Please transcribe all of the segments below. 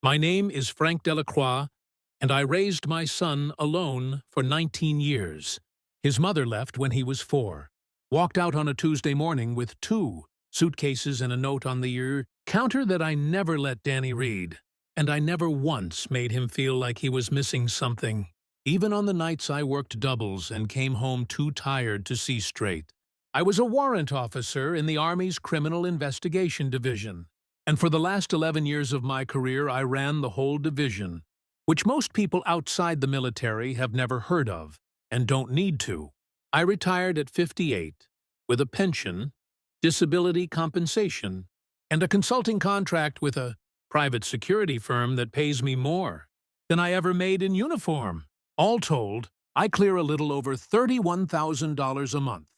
My name is Frank Delacroix, and I raised my son alone for 19 years. His mother left when he was 4. Walked out on a Tuesday morning with 2 suitcases and a note on the counter that I never let Danny read. And I never once made him feel like he was missing something, even on the nights I worked doubles and came home too tired to see straight. I was a warrant officer in the Army's Criminal Investigation Division, and for the last 11 years of my career I ran the whole division, which most people outside the military have never heard of and don't need to. I retired at 58, with a pension, disability compensation, and a consulting contract with a private security firm that pays me more than I ever made in uniform. All told, I clear a little over $31,000 a month.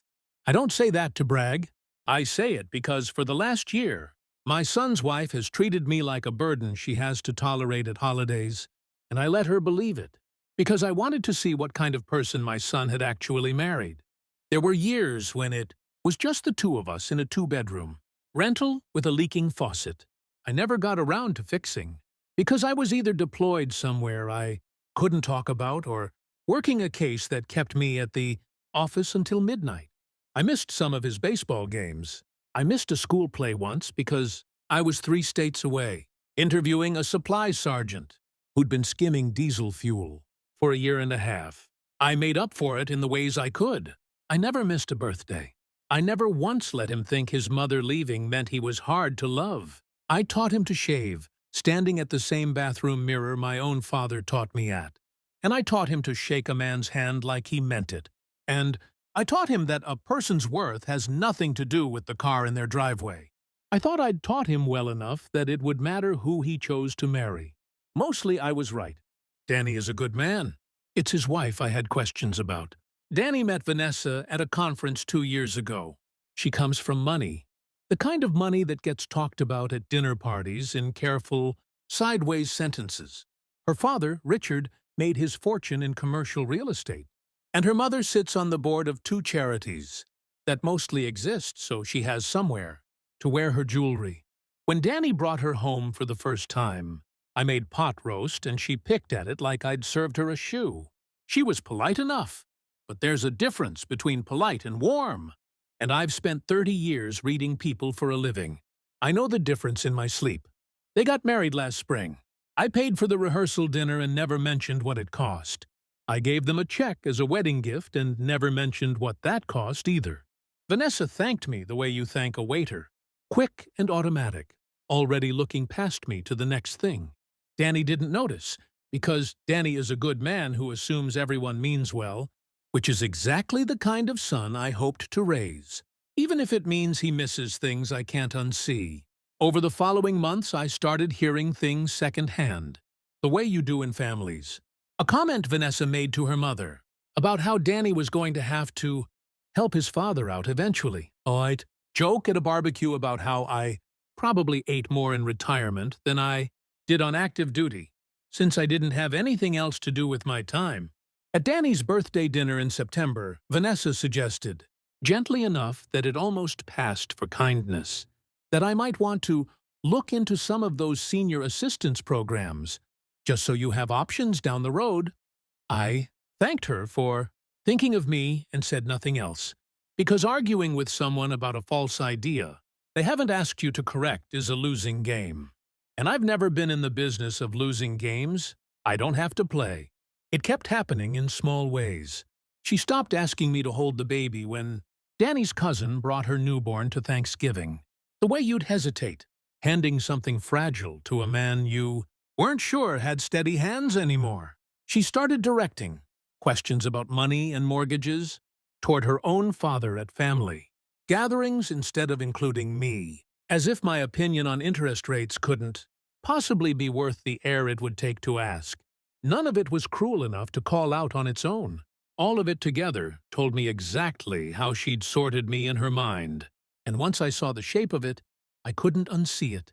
I don't say that to brag. I say it because for the last year, my son's wife has treated me like a burden she has to tolerate at holidays, and I let her believe it, because I wanted to see what kind of person my son had actually married. There were years when it was just the 2 of us in a 2-bedroom rental with a leaking faucet. I never got around to fixing, because I was either deployed somewhere I couldn't talk about or working a case that kept me at the office until midnight. I missed some of his baseball games. I missed a school play once because I was 3 states away, interviewing a supply sergeant who'd been skimming diesel fuel for a year and a half. I made up for it in the ways I could. I never missed a birthday. I never once let him think his mother leaving meant he was hard to love. I taught him to shave, standing at the same bathroom mirror my own father taught me at. And I taught him to shake a man's hand like he meant it. And I taught him that a person's worth has nothing to do with the car in their driveway. I thought I'd taught him well enough that it would matter who he chose to marry. Mostly I was right. Danny is a good man. It's his wife I had questions about. Danny met Vanessa at a conference 2 years ago. She comes from money, the kind of money that gets talked about at dinner parties in careful, sideways sentences. Her father, Richard, made his fortune in commercial real estate, and her mother sits on the board of 2 charities that mostly exist so she has somewhere to wear her jewelry. When Danny brought her home for the first time, I made pot roast and she picked at it like I'd served her a shoe. She was polite enough, but there's a difference between polite and warm. And I've spent 30 years reading people for a living. I know the difference in my sleep. They got married last spring. I paid for the rehearsal dinner and never mentioned what it cost. I gave them a check as a wedding gift and never mentioned what that cost either. Vanessa thanked me the way you thank a waiter. Quick and automatic, already looking past me to the next thing. Danny didn't notice, because Danny is a good man who assumes everyone means well, which is exactly the kind of son I hoped to raise, even if it means he misses things I can't unsee. Over the following months, I started hearing things secondhand, the way you do in families. A comment Vanessa made to her mother about how Danny was going to have to help his father out eventually. I'd joke at a barbecue about how I probably ate more in retirement than I did on active duty, since I didn't have anything else to do with my time. At Danny's birthday dinner in September, Vanessa suggested, gently enough that it almost passed for kindness, that I might want to look into some of those senior assistance programs, just so you have options down the road. I thanked her for thinking of me and said nothing else, because arguing with someone about a false idea they haven't asked you to correct is a losing game. And I've never been in the business of losing games I don't have to play. It kept happening in small ways. She stopped asking me to hold the baby when Danny's cousin brought her newborn to Thanksgiving. The way you'd hesitate, handing something fragile to a man you weren't sure had steady hands anymore. She started directing questions about money and mortgages toward her own father at family gatherings instead of including me, as if my opinion on interest rates couldn't possibly be worth the air it would take to ask. None of it was cruel enough to call out on its own. All of it together told me exactly how she'd sorted me in her mind, and once I saw the shape of it, I couldn't unsee it.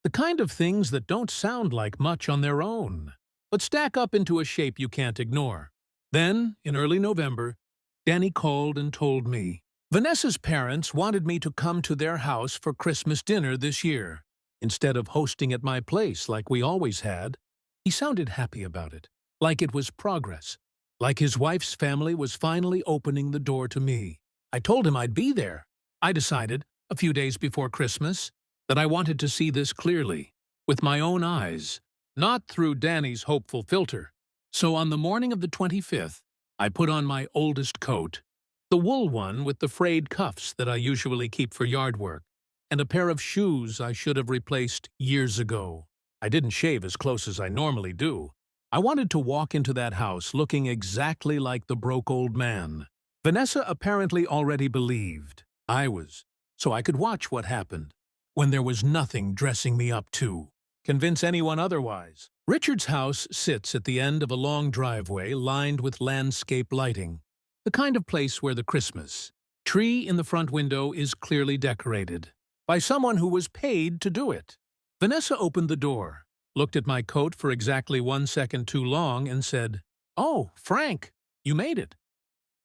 The kind of things that don't sound like much on their own, but stack up into a shape you can't ignore. Then, in early November, Danny called and told me Vanessa's parents wanted me to come to their house for Christmas dinner this year. instead of hosting at my place like we always had. He sounded happy about it, like it was progress, like his wife's family was finally opening the door to me. I told him I'd be there. I decided, a few days before Christmas, that I wanted to see this clearly, with my own eyes, not through Danny's hopeful filter. So on the morning of the 25th, I put on my oldest coat, the wool one with the frayed cuffs that I usually keep for yard work, and a pair of shoes I should have replaced years ago. I didn't shave as close as I normally do. I wanted to walk into that house looking exactly like the broke old man. Vanessa apparently already believed I was, so I could watch what happened, when there was nothing dressing me up to convince anyone otherwise. Richard's house sits at the end of a long driveway lined with landscape lighting, the kind of place where the Christmas tree in the front window is clearly decorated by someone who was paid to do it. Vanessa opened the door, looked at my coat for exactly 1 second too long, and said, "Oh, Frank, you made it."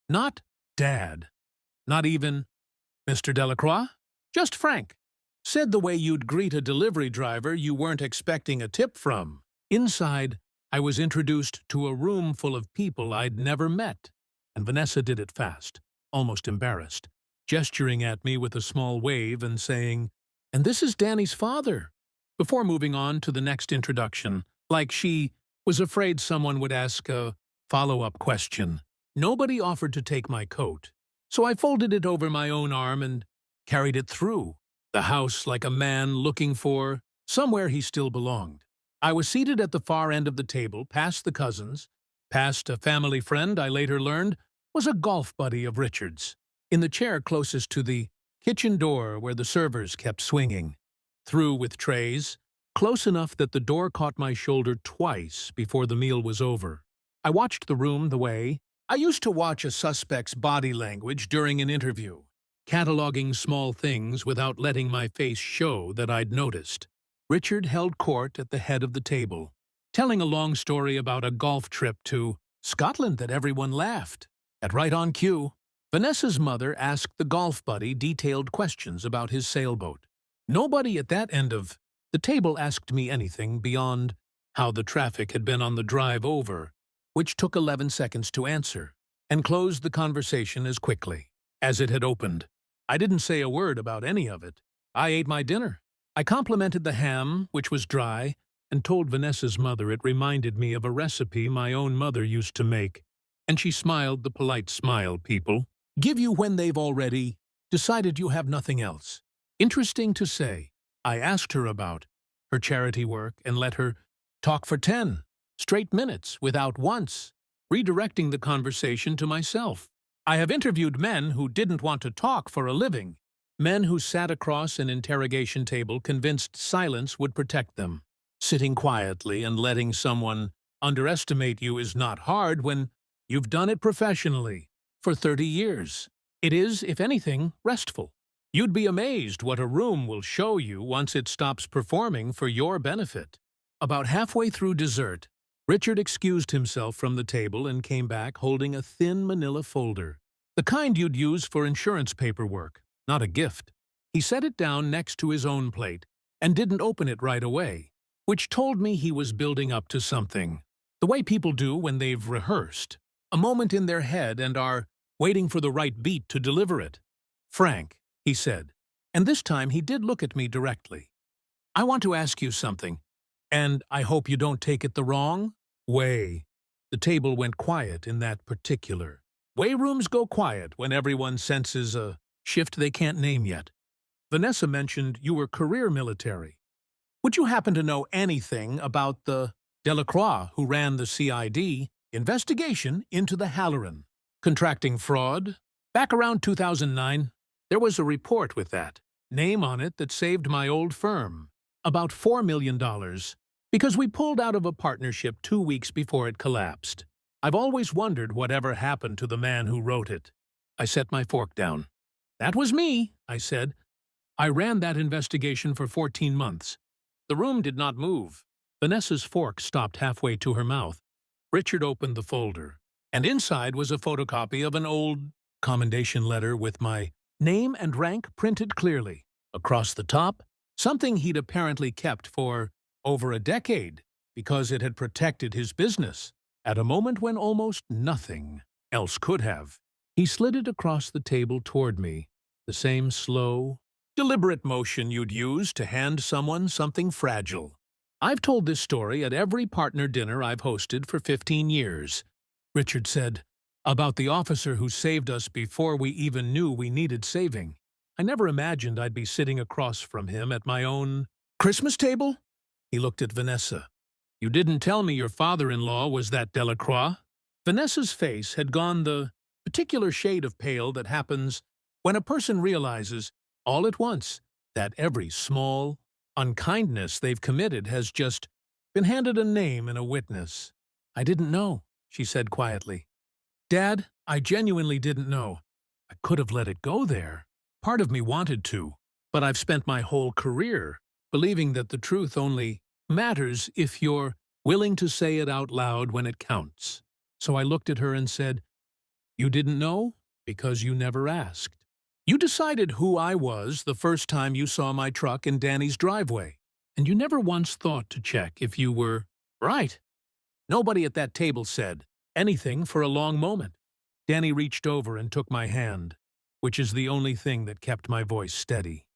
Not Dad. Not even Mr. Delacroix. Just Frank. Said the way you'd greet a delivery driver you weren't expecting a tip from. Inside, I was introduced to a room full of people I'd never met, and Vanessa did it fast, almost embarrassed, gesturing at me with a small wave and saying, "And this is Danny's father," before moving on to the next introduction, like she was afraid someone would ask a follow-up question. Nobody offered to take my coat, so I folded it over my own arm and carried it through the house like a man looking for somewhere he still belonged. I was seated at the far end of the table, past the cousins, past a family friend I later learned was a golf buddy of Richard's, in the chair closest to the kitchen door where the servers kept swinging, through with trays, close enough that the door caught my shoulder twice before the meal was over. I watched the room the way I used to watch a suspect's body language during an interview, cataloging small things without letting my face show that I'd noticed. Richard held court at the head of the table, telling a long story about a golf trip to Scotland that everyone laughed at right on cue. Vanessa's mother asked the golf buddy detailed questions about his sailboat. Nobody at that end of the table asked me anything beyond how the traffic had been on the drive over, which took 11 seconds to answer, and closed the conversation as quickly as it had opened. I didn't say a word about any of it. I ate my dinner. I complimented the ham, which was dry, and told Vanessa's mother it reminded me of a recipe my own mother used to make. And she smiled the polite smile people give you when they've already decided you have nothing else. Interesting to say, I asked her about her charity work and let her talk for 10 straight minutes without once redirecting the conversation to myself. I have interviewed men who didn't want to talk for a living, men who sat across an interrogation table convinced silence would protect them. Sitting quietly and letting someone underestimate you is not hard when you've done it professionally for 30 years. It is, if anything, restful. You'd be amazed what a room will show you once it stops performing for your benefit. About halfway through dessert, Richard excused himself from the table and came back holding a thin manila folder, the kind you'd use for insurance paperwork, not a gift. He set it down next to his own plate and didn't open it right away, which told me he was building up to something, the way people do when they've rehearsed a moment in their head and are waiting for the right beat to deliver it. "Frank," he said, and this time he did look at me directly. "I want to ask you something, and I hope you don't take it the wrong way." The table went quiet in that particular way rooms go quiet when everyone senses a shift they can't name yet. Vanessa mentioned you were career military. Would you happen to know anything about the Delacroix who ran the CID investigation into the Halloran contracting fraud? Back around 2009, there was a report with that name on it that saved my old firm about $4 million because we pulled out of a partnership 2 weeks before it collapsed. I've always wondered whatever happened to the man who wrote it. I set my fork down. "That was me," I said. "I ran that investigation for 14 months. The room did not move. Vanessa's fork stopped halfway to her mouth. Richard opened the folder, and inside was a photocopy of an old commendation letter with my name and rank printed clearly. Across the top, something he'd apparently kept for over a decade because it had protected his business at a moment when almost nothing else could have. He slid it across the table toward me, the same slow, deliberate motion you'd use to hand someone something fragile. I've told this story at every partner dinner I've hosted for 15 years, Richard said, about the officer who saved us before we even knew we needed saving. I never imagined I'd be sitting across from him at my own Christmas table. He looked at Vanessa. You didn't tell me your father-in-law was that Delacroix. Vanessa's face had gone the particular shade of pale that happens when a person realizes, all at once, that every small unkindness they've committed has just been handed a name and a witness. I didn't know, she said quietly. Dad, I genuinely didn't know. I could have let it go there. Part of me wanted to, but I've spent my whole career believing that the truth only matters if you're willing to say it out loud when it counts. So I looked at her and said, You didn't know? Because you never asked. You decided who I was the first time you saw my truck in Danny's driveway, and you never once thought to check if you were right. Nobody at that table said anything for a long moment. Danny reached over and took my hand, which is the only thing that kept my voice steady.